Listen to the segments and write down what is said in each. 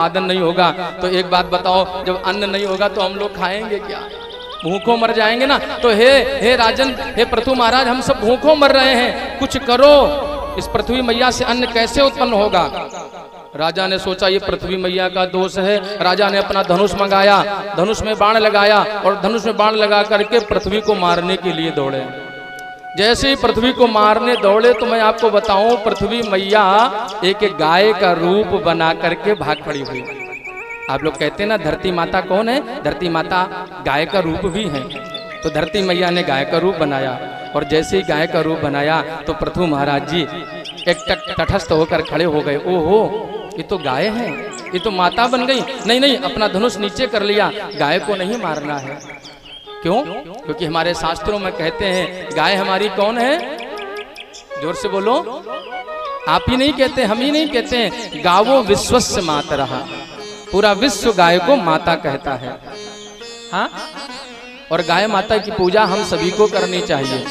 आदन नहीं होगा तो एक बात बताओ, जब अन्न नहीं होगा तो हम लोग खाएंगे क्या? भूखों मर जाएंगे ना। तो हे राजन, हे पृथु महाराज, हम सब भूखों मर रहे हैं, कुछ करो। इस पृथ्वी मैया से अन्न कैसे उत्पन्न होगा? राजा ने सोचा ये पृथ्वी मैया का दोष है। राजा ने अपना धनुष मंगाया, धनुष में बाण लगाया और धनुष में बाण लगा करके पृथ्वी को मारने के लिए दौड़े। जैसे ही पृथ्वी को मारने दौड़े तो मैं आपको बताऊं, पृथ्वी मैया एक गाय का रूप बना करके भाग खड़ी हुई। आप लोग कहते हैं ना धरती माता कौन है? धरती माता गाय का रूप भी है। तो धरती मैया ने गाय का रूप बनाया और जैसे ही गाय का रूप बनाया तो पृथु महाराज जी एक तटस्थ होकर खड़े हो गए। ओहो, ये तो गाय है, ये तो माता बन गई। नहीं नहीं, अपना धनुष नीचे कर लिया, गाय को नहीं मारना है। क्यों? क्योंकि हमारे शास्त्रों में कहते हैं गाय हमारी कौन है? जोर से बोलो। आप ही नहीं कहते, हम ही नहीं कहते हैं, गावो विश्वस्य मातरः, पूरा विश्व गाय को माता कहता है। हाँ, और गाय माता की पूजा हम सभी को करनी चाहिए।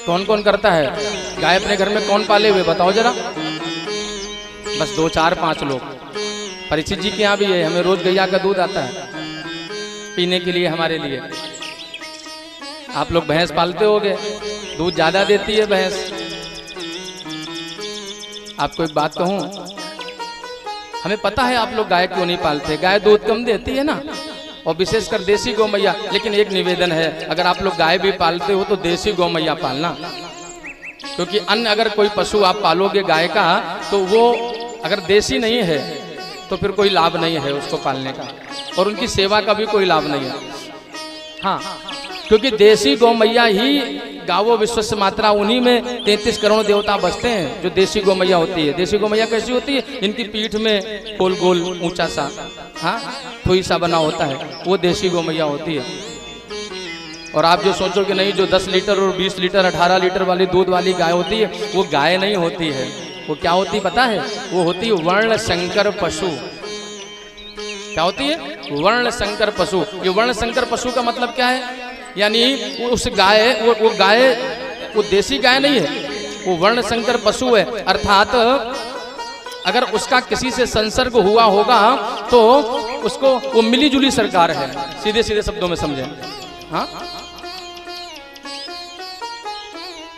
कौन कौन करता है? गाय अपने घर में कौन पाले हुए बताओ जरा? बस 2 4 5 लोग। परीक्षित जी के यहाँ भी है, हमें रोज गैया का दूध आता है पीने के लिए, हमारे लिए। आप लोग भैंस पालते होगे, दूध ज्यादा देती है भैंस। आपको एक बात कहूं, हमें पता है आप लोग गाय क्यों नहीं पालते। गाय दूध कम देती है ना, और विशेषकर देसी गौ मैया। लेकिन एक निवेदन है, अगर आप लोग गाय भी पालते हो तो देसी गौ मैया पालना। क्योंकि अन्य अगर कोई पशु आप पालोगे गाय का, तो वो अगर देसी नहीं है तो फिर कोई लाभ नहीं है उसको पालने का, और उनकी सेवा का भी कोई लाभ नहीं है। हाँ, क्योंकि देसी गौ मैया ही गावो विश्वस्य मातरः, उन्हीं में 33 करोड़ देवता बसते हैं जो देसी गौ मैया होती है। देसी गौ मैया कैसी होती है? इनकी पीठ में गोल गोल ऊंचा सा, हाँ, थोई सा बना होता है, वो देसी गौ मैया होती है। और आप जो सोचो कि नहीं, जो 10 लीटर और 20 लीटर 18 लीटर वाली दूध वाली गाय होती है, वो गाय नहीं होती है। वो क्या होती पता है? वो होती है वर्ण संकर पशु। क्या होती है? वर्ण संकर पशु। ये वर्ण संकर पशु का मतलब क्या है? यानी उस गाय, वो गाय, वो देसी गाय नहीं है, वो वर्ण संकर पशु है। अर्थात अगर उसका किसी से संसर्ग हुआ होगा तो उसको वो मिली जुली सरकार है, सीधे सीधे शब्दों में समझें। हाँ,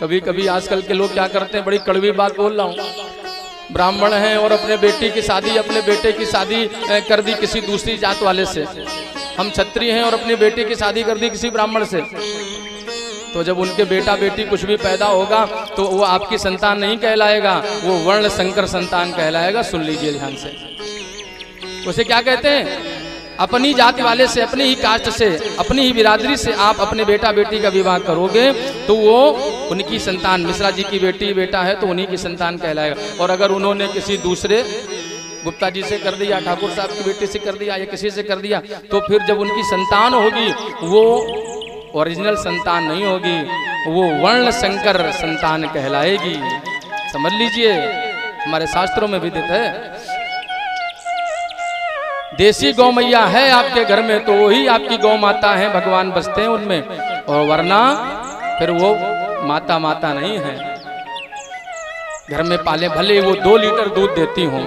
कभी कभी आजकल के लोग क्या करते हैं, बड़ी कड़वी बात बोल रहा हूँ, ब्राह्मण हैं और अपने बेटी की शादी, अपने बेटे की शादी कर दी किसी दूसरी जात वाले से। हम क्षत्रिय हैं और अपनी बेटी की शादी कर दी किसी ब्राह्मण से। तो जब उनके बेटा बेटी कुछ भी पैदा होगा तो वो आपकी संतान नहीं कहलाएगा, वो वर्ण संकर संतान कहलाएगा। सुन लीजिए ध्यान से। उसे क्या कहते हैं? अपनी जाति वाले से, अपनी ही कास्ट से, अपनी ही बिरादरी से आप अपने बेटा बेटी का विवाह करोगे तो वो उनकी संतान, मिश्रा जी की बेटी बेटा है तो उन्हीं की संतान कहलाएगा। और अगर उन्होंने किसी दूसरे गुप्ता जी से कर दिया, ठाकुर साहब की बेटी से कर दिया या किसी से कर दिया, तो फिर जब उनकी संतान होगी वो ओरिजिनल संतान नहीं होगी, वो वर्ण संकर संतान कहलाएगी। समझ लीजिए, हमारे शास्त्रों में विदित है। देसी गौ मैया है आपके घर में तो वही आपकी गौ माता है, भगवान बसते हैं उनमें, और वरना फिर वो माता माता नहीं है। घर में पाले, भले वो 2 लीटर दूध देती हूँ,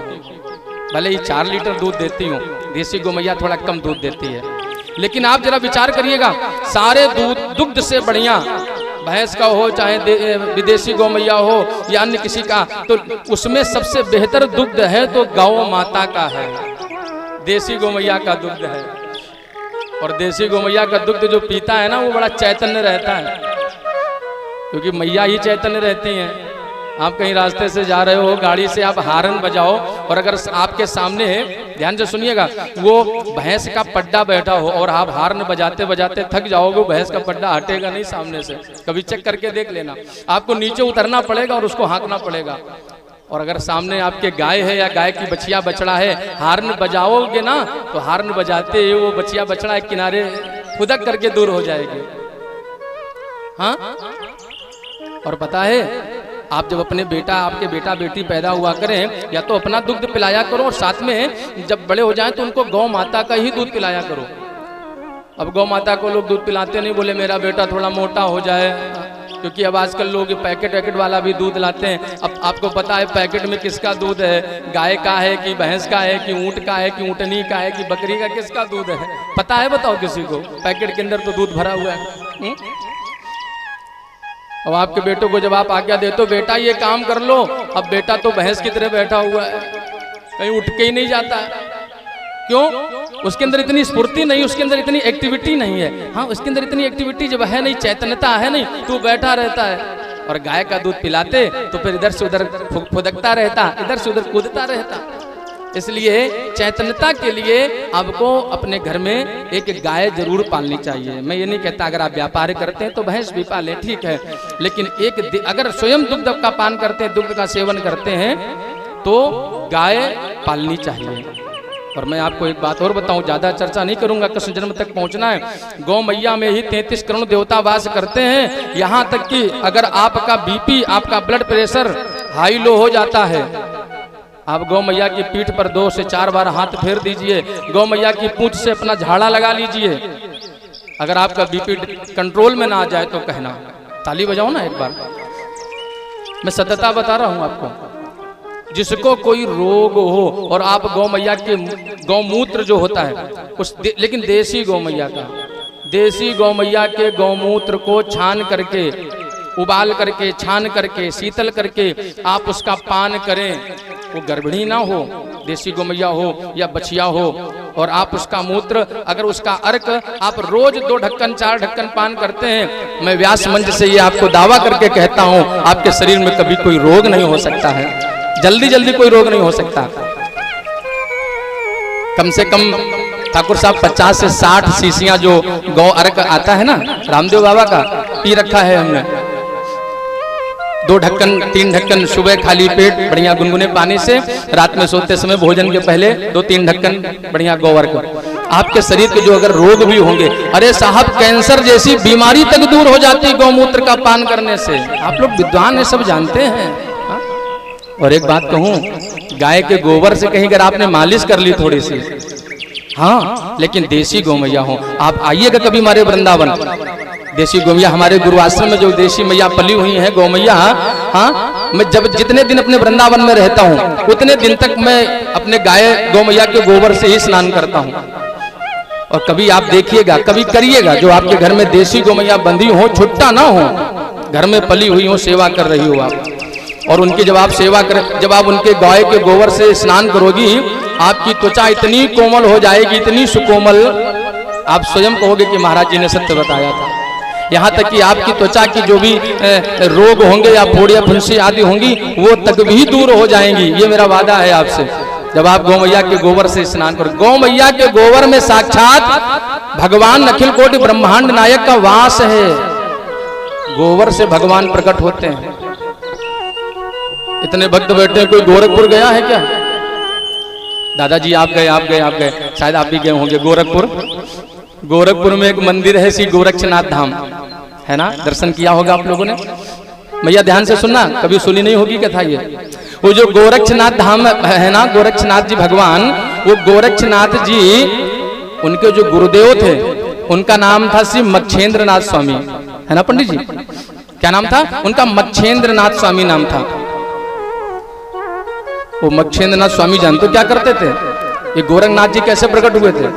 भले ही 4 लीटर दूध देती हूँ, देसी गौ मैया थोड़ा कम दूध देती है। लेकिन आप जरा विचार करिएगा, सारे दूध दुग्ध से बढ़िया, भैंस का हो चाहे विदेशी गौ मैया हो या अन्य किसी का, तो उसमें सबसे बेहतर दुग्ध है तो गौ माता का है, देसी गौ मैया का दुग्ध है। और देसी गौ मैया का दुग्ध जो पीता है ना, वो बड़ा चैतन्य रहता है, क्योंकि मैया ही चैतन्य रहती हैं। आप कहीं रास्ते से जा रहे हो, गाड़ी से आप हारन बजाओ, और अगर आपके सामने, ध्यान से सुनिएगा, वो भैंस का पड्डा बैठा हो और आप हारन बजाते बजाते थक जाओगे, भैंस का पड्डा हटेगा नहीं सामने से। कभी चेक करके देख लेना, आपको नीचे उतरना पड़ेगा और उसको हाँकना पड़ेगा। और अगर सामने आपके गाय है या गाय की बछिया बछड़ा है, हार्न बजाओगे ना तो हार्न बजाते ही वो बछिया बछड़ा एक किनारे फुदक करके दूर हो जाएगी। हाँ, और पता है, आप जब अपने आपके बेटा बेटी पैदा हुआ करें, या तो अपना दुग्ध पिलाया करो, और साथ में जब बड़े हो जाएं तो उनको गौ माता का ही दूध पिलाया करो। अब गौ माता को लोग दूध पिलाते नहीं, बोले मेरा बेटा थोड़ा मोटा हो जाए, क्योंकि अब आजकल लोग पैकेट वैकेट वाला भी दूध लाते हैं। अब आपको पता है पैकेट में किसका दूध है, गाय का है कि भैंस का है कि ऊँट का है कि ऊँटनी का है कि बकरी का, किसका दूध है पता है? बताओ किसी को। पैकेट के अंदर तो दूध भरा हुआ है। अब आपके बेटों को जब आप आज्ञा देते हो बेटा ये काम कर लो, अब बेटा तो भैंस की तरह बैठा हुआ है, कहीं उठ के ही नहीं जाता है। क्यों? उसके अंदर इतनी स्फूर्ति नहीं, उसके अंदर इतनी एक्टिविटी नहीं है। हाँ, उसके अंदर इतनी एक्टिविटी जब है नहीं, चैतन्यता है नहीं, तो बैठा रहता है। और गाय का दूध पिलाते तो फिर इधर से उधर फुदकता रहता, इधर से उधर कूदता रहता। इसलिए चैतन्यता के लिए आपको अपने घर में एक गाय जरूर पालनी चाहिए। मैं ये नहीं कहता अगर आप व्यापार करते हैं तो भैंस भी पालें, ठीक है, लेकिन अगर स्वयं दुग्ध का पान करते हैं, दुग्ध का सेवन करते हैं, तो गाय पालनी चाहिए। और मैं आपको एक बात और बताऊं, ज्यादा चर्चा नहीं करूंगा, कृष्ण जन्म तक पहुंचना है। गौ मैया में ही 33 करोड़ देवता वास करते हैं। यहां तक कि अगर आपका बीपी, आपका ब्लड प्रेशर हाई लो हो जाता है, आप गौ मैया की पीठ पर 2 से 4 बार हाथ फेर दीजिए, गौ मैया की पूंछ से अपना झाड़ा लगा लीजिए। अगर आपका बीपी कंट्रोल में ना आ जाए तो कहना, ताली बजाओ ना एक बार। मैं सत्यता बता रहा हूं आपको। जिसको कोई रोग हो और आप गौ मैया के गौमूत्र जो होता है लेकिन देसी गौ मैया का, देसी गौ मैया के गौमूत्र को छान करके, उबाल करके, छान करके, शीतल करके आप उसका पान करें। वो गर्भिणी ना हो, देसी गौ मैया हो या बछिया हो, और आप उसका मूत्र, अगर उसका अर्क आप रोज 2 ढक्कन 4 ढक्कन पान करते हैं, मैं व्यास मंच से ये आपको दावा करके कहता हूं, आपके शरीर में कभी कोई रोग नहीं हो सकता है, जल्दी जल्दी कोई रोग नहीं हो सकता। कम से कम ठाकुर साहब 50 से 60 शीशियां जो गौ अर्क आता है ना रामदेव बाबा का, पी रखा है हमने। 2 ढक्कन 3 ढक्कन सुबह खाली पेट बढ़िया गुनगुने पानी से, रात में सोते समय भोजन के पहले 2-3 ढक्कन बढ़िया गोबर को। आपके शरीर के जो अगर रोग भी होंगे, अरे साहब कैंसर जैसी बीमारी तक दूर हो जाती है गौमूत्र का पान करने से। आप लोग विद्वान है, सब जानते हैं। हा? और एक बात कहूं, गाय के गोबर से कहीं अगर आपने मालिश कर ली थोड़ी सी, हाँ, लेकिन देसी गौ मैया हो। आप आइएगा कभी हमारे वृंदावन, देसी गौ मैया हमारे गुरु आश्रम में जो देसी मैया पली हुई है गौ मैया, हाँ, मैं जब जितने दिन अपने वृंदावन में रहता हूँ उतने दिन तक मैं अपने गाय गौ मैया के गोबर से ही स्नान करता हूँ। और कभी आप देखिएगा, कभी करिएगा, जो आपके घर में देसी गौ मैया बंधी हो, छुट्टा ना हो, घर में पली हुई हो, सेवा कर रही हो आप, और उनकी जब आप सेवा करें, जब आप उनके गाय के गोबर से स्नान करोगी, आपकी त्वचा इतनी कोमल हो जाएगी, इतनी सुकोमल, आप स्वयं कहोगे कि महाराज जी ने सत्य बताया था। यहाँ तक कि आपकी त्वचा की जो भी रोग होंगे या फोड़िया फुंसी आदि होंगी, वो तक भी दूर हो जाएंगी। ये मेरा वादा है आपसे, जब आप गौ मैया के गोबर से स्नान करो। गौ मैया के गोबर में साक्षात भगवान अखिल कोटि ब्रह्मांड नायक का वास है। गोबर से भगवान प्रकट होते हैं। इतने भक्त बैठे हैं, कोई गोरखपुर गया है क्या? दादाजी आप गए, शायद आप भी गए होंगे गोरखपुर। गोरखपुर में एक मंदिर है श्री गोरक्षनाथ धाम, है ना, दर्शन किया होगा आप लोगों ने। भैया ध्यान से सुनना, कभी सुनी नहीं होगी कथा ये। वो जो गोरक्षनाथ धाम है ना, गोरक्षनाथ जी भगवान, वो गोरक्षनाथ जी, उनके जो गुरुदेव थे उनका नाम था श्री मच्छेंद्रनाथ स्वामी, है ना पंडित जी? क्या नाम था उनका? मच्छेंद्रनाथ स्वामी नाम था। वो मच्छेंद्रनाथ स्वामी जानते हो क्या करते थे? ये गोरखनाथ जी कैसे प्रकट हुए थे?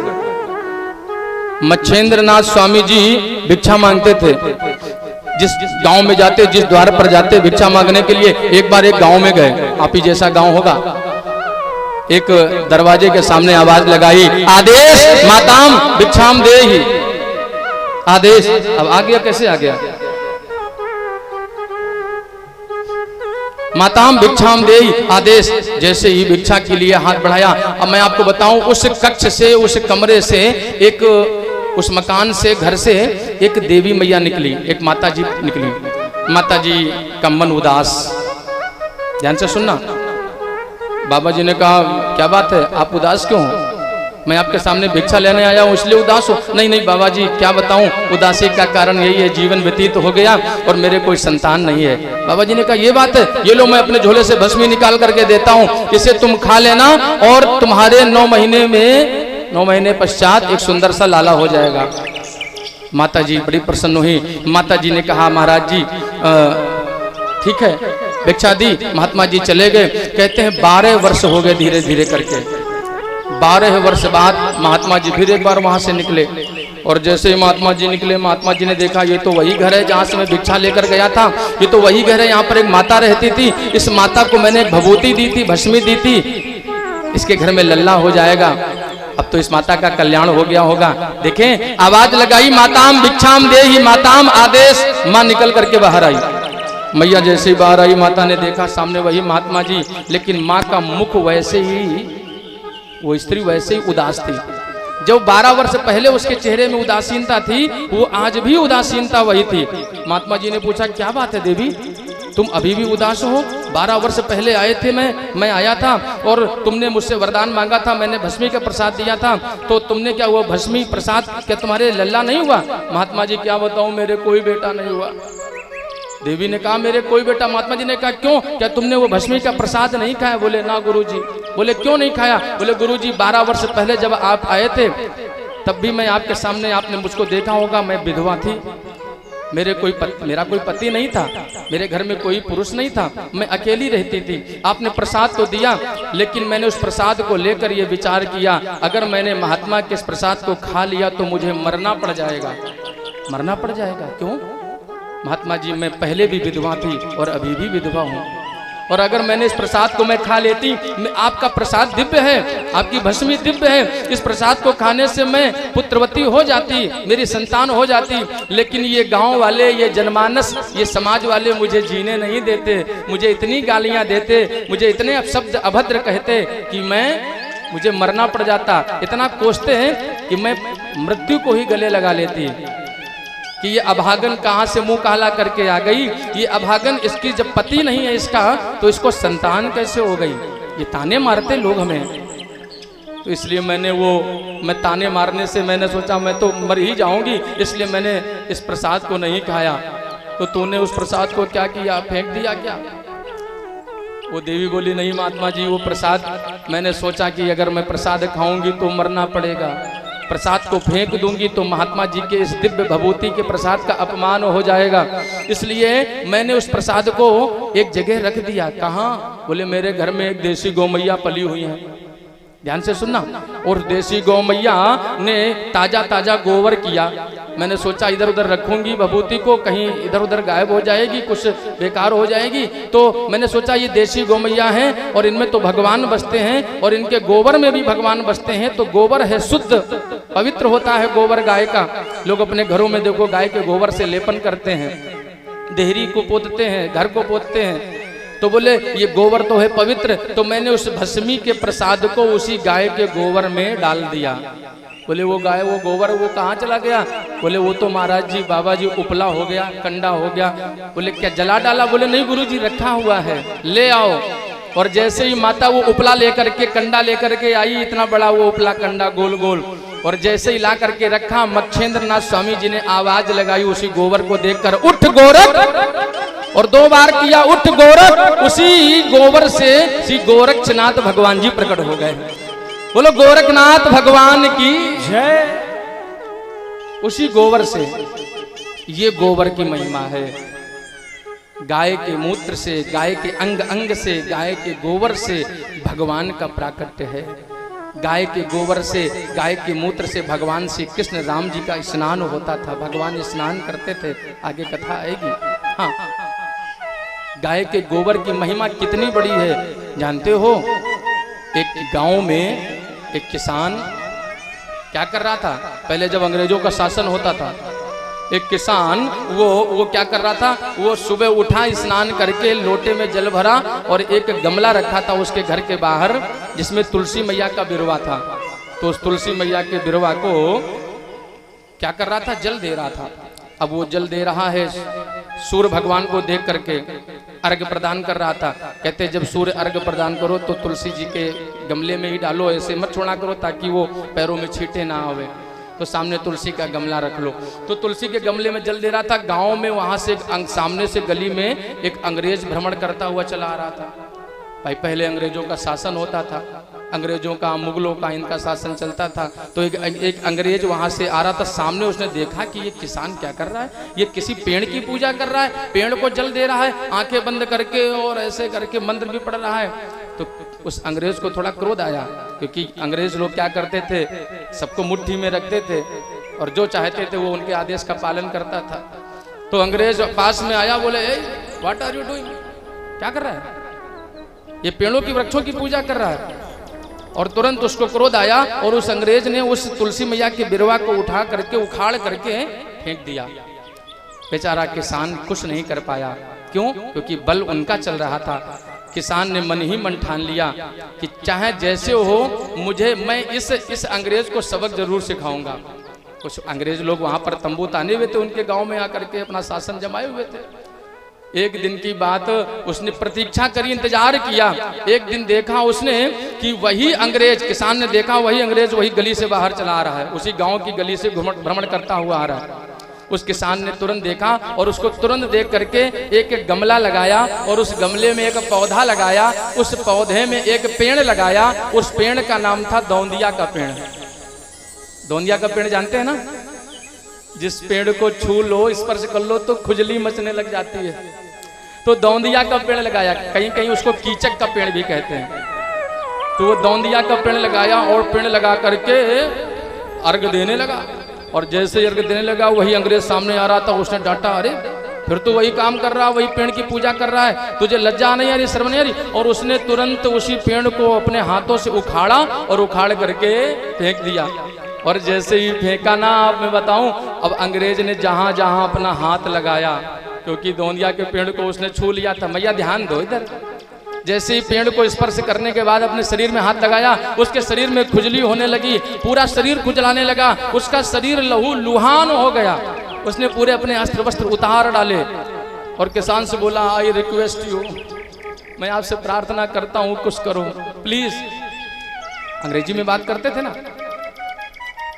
मच्छेंद्रनाथ स्वामी जी भिक्षा मांगते थे। जिस गांव में जाते, जिस द्वार पर जाते भिक्षा मांगने के लिए, एक बार एक गांव में गए, आप ही जैसा गांव होगा, एक दरवाजे के सामने आवाज लगाई, आदेश माताम भिक्षाम देहि। आदेश, अब आ गया, कैसे आ गया? माताम भिक्षाम देहि, आदेश। जैसे ही भिक्षा के लिए हाथ बढ़ाया, अब मैं आपको बताऊं, उस कक्ष से, उस कमरे से, एक उस मकान से, घर से एक देवी मैया निकली, एक माता जी निकली। माता जी का मन उदास, ध्यान से सुनना। बाबा जी ने कहा क्या बात है, आप उदास क्यों हो? मैं आपके सामने भिक्षा लेने आया हूँ इसलिए उदास हो? नहीं बाबा जी, क्या बताऊं, उदासी का कारण यही है, जीवन व्यतीत हो गया और मेरे कोई संतान नहीं है। बाबा जी ने कहा ये बात है, ये लो मैं अपने झोले से भस्मी निकाल करके देता हूँ, इसे तुम खा लेना और तुम्हारे 9 महीने पश्चात एक सुंदर सा लाला हो जाएगा। माता जी बड़ी प्रसन्न हुई। माता जी ने कहा महाराज जी ठीक है, भिक्षा दी, महात्मा जी चले गए। कहते हैं 12 वर्ष हो गए धीरे धीरे करके। 12 वर्ष बाद महात्मा जी फिर एक बार वहां से निकले, और जैसे ही महात्मा जी निकले, महात्मा जी ने देखा ये तो वही घर है जहाँ से मैं भिक्षा लेकर गया था, ये तो वही घर है, यहाँ पर एक माता रहती थी, इस माता को मैंने भभूति दी थी, भस्मी दी थी, इसके घर में लल्ला हो जाएगा, अब तो इस माता का कल्याण हो गया होगा। देखें, आवाज लगाई, माताम भिक्षाम देहि माताम आदेश, माँ निकल करके बाहर आई। मैया जैसे ही बाहर आई, माता ने देखा सामने वही महात्मा जी, लेकिन माँ का मुख वैसे ही, वो स्त्री वैसे ही उदास थी। जो 12 वर्ष पहले उसके चेहरे में उदासीनता थी, वो आज भी उदासीनता वही थी। महात्मा जी ने पूछा, क्या बात है देवी, तुम अभी भी उदास हो? 12 वर्ष पहले आए थे, मैं आया था और तुमने मुझसे वरदान मांगा था, मैंने भस्मी का प्रसाद दिया था, तो तुमने क्या हुआ, भस्मी प्रसाद क्या तुम्हारे लल्ला नहीं हुआ? महात्मा जी, क्या बताऊं, मेरे कोई बेटा नहीं हुआ। देवी ने कहा, मेरे कोई बेटा? महात्मा जी ने कहा, क्यों, क्या तुमने वो भस्मी का प्रसाद नहीं खाया? बोले, ना गुरुजी। बोले, क्यों नहीं खाया? बोले, गुरुजी 12 वर्ष पहले जब आप आए थे तब भी मैं आपके सामने, आपने मुझको देखा होगा, मैं विधवा थी, मेरा कोई पति नहीं था, मेरे घर में कोई पुरुष नहीं था, मैं अकेली रहती थी। आपने प्रसाद तो दिया, लेकिन मैंने उस प्रसाद को लेकर ये विचार किया, अगर मैंने महात्मा के इस प्रसाद को खा लिया तो मुझे मरना पड़ जाएगा। मरना पड़ जाएगा? क्यों? महात्मा जी, मैं पहले भी विधवा थी और अभी भी विधवा हूँ, और अगर मैंने इस प्रसाद को मैं खा लेती, आपका प्रसाद दिव्य है, आपकी भस्मी दिव्य है, इस प्रसाद को खाने से मैं पुत्रवती हो जाती, मेरी संतान हो जाती, लेकिन ये गांव वाले, ये जनमानस, ये समाज वाले मुझे जीने नहीं देते, मुझे इतनी गालियां देते, मुझे इतने अपशब्द अभद्र कहते कि मुझे मरना पड़ जाता, इतना कोसते हैं कि मैं मृत्यु को ही गले लगा लेती कि ये अभागन कहाँ से मुंह काला करके आ गई, ये अभागन, इसकी जब पति नहीं है इसका, तो इसको संतान कैसे हो गई। ये ताने मारते लोग हमें, तो इसलिए मैं ताने मारने से मैंने सोचा मैं तो मर ही जाऊंगी, इसलिए मैंने इस प्रसाद को नहीं खाया। तो तूने उस प्रसाद को क्या किया, फेंक दिया क्या? वो देवी बोली, नहीं महात्मा जी, वो प्रसाद मैंने सोचा कि अगर मैं प्रसाद खाऊंगी तो मरना पड़ेगा, प्रसाद को फेंक दूंगी तो महात्मा जी के इस दिव्य भभूति के प्रसाद का अपमान हो जाएगा, इसलिए मैंने उस प्रसाद को एक जगह रख दिया। कहाँ? बोले, मेरे घर में एक देसी गौमैया पली हुई है, ध्यान से सुनना, और देसी गौमैया ने ताजा ताजा गोबर किया, मैंने सोचा इधर उधर रखूंगी भभूति को, कहीं इधर उधर गायब हो जाएगी, कुछ बेकार हो जाएगी, तो मैंने सोचा ये देसी गौमैया हैं और इनमें तो भगवान बसते हैं और इनके गोबर में भी भगवान बसते हैं, तो गोबर है शुद्ध, पवित्र होता है गोबर गाय का। लोग अपने घरों में देखो गाय के गोबर से लेपन करते हैं, देहरी को पोतते हैं, घर को पोतते हैं, तो बोले ये गोबर तो है पवित्र, तो मैंने उस भस्मी के प्रसाद को उसी गाय के गोबर में डाल दिया। बोले, वो गाय, वो गोबर, वो कहाँ चला गया? बोले, वो तो महाराज जी, बाबा जी, उपला हो गया, कंडा हो गया। बोले, क्या जला डाला? बोले, नहीं गुरुजी, रखा हुआ है, ले आओ। और जैसे ही माता वो उपला लेकर के, कंडा लेकर के आई, इतना बड़ा वो उपला कंडा गोल गोल, और जैसे ही ला करके रखा, मच्छेंद्र नाथ स्वामी जी ने आवाज लगाई उसी गोबर को देखकर, उठ गोरख, और 2 बार किया, उठ गोरख। उसी गोबर से श्री गोरक्षनाथ भगवान जी प्रकट हो गए। बोलो गोरखनाथ भगवान की जय। उसी गोबर से, ये गोबर की महिमा है, गाय के मूत्र से, गाय के अंग अंग से, गाय के गोबर से भगवान का प्राकट्य है। गाय के गोबर से, गाय के मूत्र से भगवान श्री कृष्ण राम जी का स्नान होता था, भगवान स्नान करते थे, आगे कथा आएगी। हाँ, गाय के गोबर की महिमा कितनी बड़ी है जानते हो? एक गांव में एक किसान क्या कर रहा था, पहले जब अंग्रेजों का शासन होता था, एक किसान वो क्या कर रहा था, वो सुबह उठा, स्नान करके लोटे में जल भरा और एक गमला रखा था उसके घर के बाहर, जिसमें तुलसी मैया का बिरवा था। तो उस तुलसी मैया के बिरवा को क्या कर रहा था, जल दे रहा था। अब वो जल दे रहा है, सूर्य भगवान को देख करके अर्घ प्रदान कर रहा था। कहते जब सूर्य अर्घ प्रदान करो तो तुलसी जी के गमले में ही डालो, ऐसे मत छोड़ा करो ताकि वो पैरों में छींटे ना आवे। तो सामने तुलसी का गमला रख लो। तो तुलसी के गमले में जल दे रहा था। गांव में वहां से सामने से गली में एक अंग्रेज भ्रमण करता हुआ चला आ रहा था। भाई पहले अंग्रेजों का शासन होता था, अंग्रेजों का, मुगलों का, इनका शासन चलता था। तो एक अंग्रेज वहां से आ रहा था, सामने उसने देखा कि ये किसान क्या कर रहा है, ये किसी पेड़ की पूजा कर रहा है, पेड़ को जल दे रहा है आंखें बंद करके और ऐसे करके मंत्र भी पढ़ रहा है। तो उस अंग्रेज को थोड़ा क्रोध आया, क्योंकि अंग्रेज लोग क्या करते थे, सबको मुट्ठी में रखते थे और जो चाहते थे वो उनके आदेश का पालन करता था। तो अंग्रेज पास में आया, बोले ए व्हाट आर यू डूइंग, क्या कर रहा है, ये पेड़ों की, वृक्षों की पूजा कर रहा है। और तुरंत उसको क्रोध आया और उस अंग्रेज ने उस तुलसी मैया के बिरवा को उठा करके, उखाड़ करके फेंक दिया। बेचारा किसान कुछ नहीं कर पाया। क्यों? क्योंकि बल उनका चल रहा था। किसान ने मन ही मन ठान लिया कि चाहे जैसे हो, मैं इस अंग्रेज को सबक जरूर सिखाऊंगा। कुछ अंग्रेज लोग वहां पर तंबू ताने हुए थे, उनके गांव में आकर के अपना शासन जमाए हुए थे। एक दिन की बात, उसने प्रतीक्षा करी, इंतजार किया। एक दिन देखा उसने कि वही अंग्रेज, किसान ने देखा वही अंग्रेज वही गली से बाहर चला आ रहा है, उसी गांव की गली से भ्रमण करता हुआ आ रहा है। उस किसान ने तुरंत देखा और उसको तुरंत देख करके एक गमला लगाया और उस गमले में एक पौधा लगाया, उस पौधे में एक पेड़ लगाया। उस पेड़ का नाम था दौंदिया का पेड़। दौंदिया का पेड़ जानते हैं ना, जिस पेड़ को छू लो, स्पर्श कर लो तो खुजली मचने लग जाती है। तो दौंदिया का पेड़ लगाया, कहीं कहीं उसको कीचक का पेड़ भी कहते हैं। तो वो दौंदिया का पेड़ लगाया और पेड़ लगा करके अर्घ देने लगा। और जैसे अर्घ देने लगा, वही अंग्रेज सामने आ रहा था। उसने डांटा, अरे फिर तो वही काम कर रहा, वही पेड़ की पूजा कर रहा है, तुझे लज्जा नहीं आ रही, शर्म नहीं आ रही। और उसने तुरंत उसी पेड़ को अपने हाथों से उखाड़ा और उखाड़ करके फेंक दिया। और जैसे ही फेंका ना, आप मैं बताऊं, अब अंग्रेज ने जहां जहां अपना हाथ लगाया, क्योंकि दौंदिया के पेड़ को उसने छू लिया था। मैया ध्यान दो इधर। जैसे ही पेड़ को स्पर्श करने के बाद अपने शरीर में हाथ लगाया, उसके शरीर में खुजली होने लगी, पूरा शरीर खुजलाने लगा, उसका शरीर लहू लुहान हो गया। उसने पूरे अपने अस्त्र वस्त्र उतार डाले और किसान से बोला, आई रिक्वेस्ट यू, मैं आपसे प्रार्थना करता हूं, कुछ करो प्लीज। अंग्रेजी में बात करते थे ना।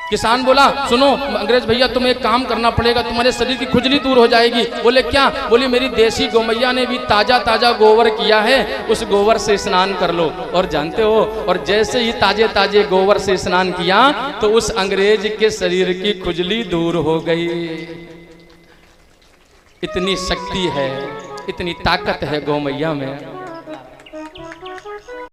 किसान बोला, सुनो अंग्रेज भैया, तुम्हें एक काम करना पड़ेगा, तुम्हारे शरीर की खुजली दूर हो जाएगी। बोले क्या? बोली मेरी देसी गौमैया ने भी ताजा ताजा गोबर किया है, उस गोबर से स्नान कर लो। और जानते हो, और जैसे ही ताजे ताजे गोबर से स्नान किया तो उस अंग्रेज के शरीर की खुजली दूर हो गई। इतनी शक्ति है, इतनी ताकत है गौमैया में।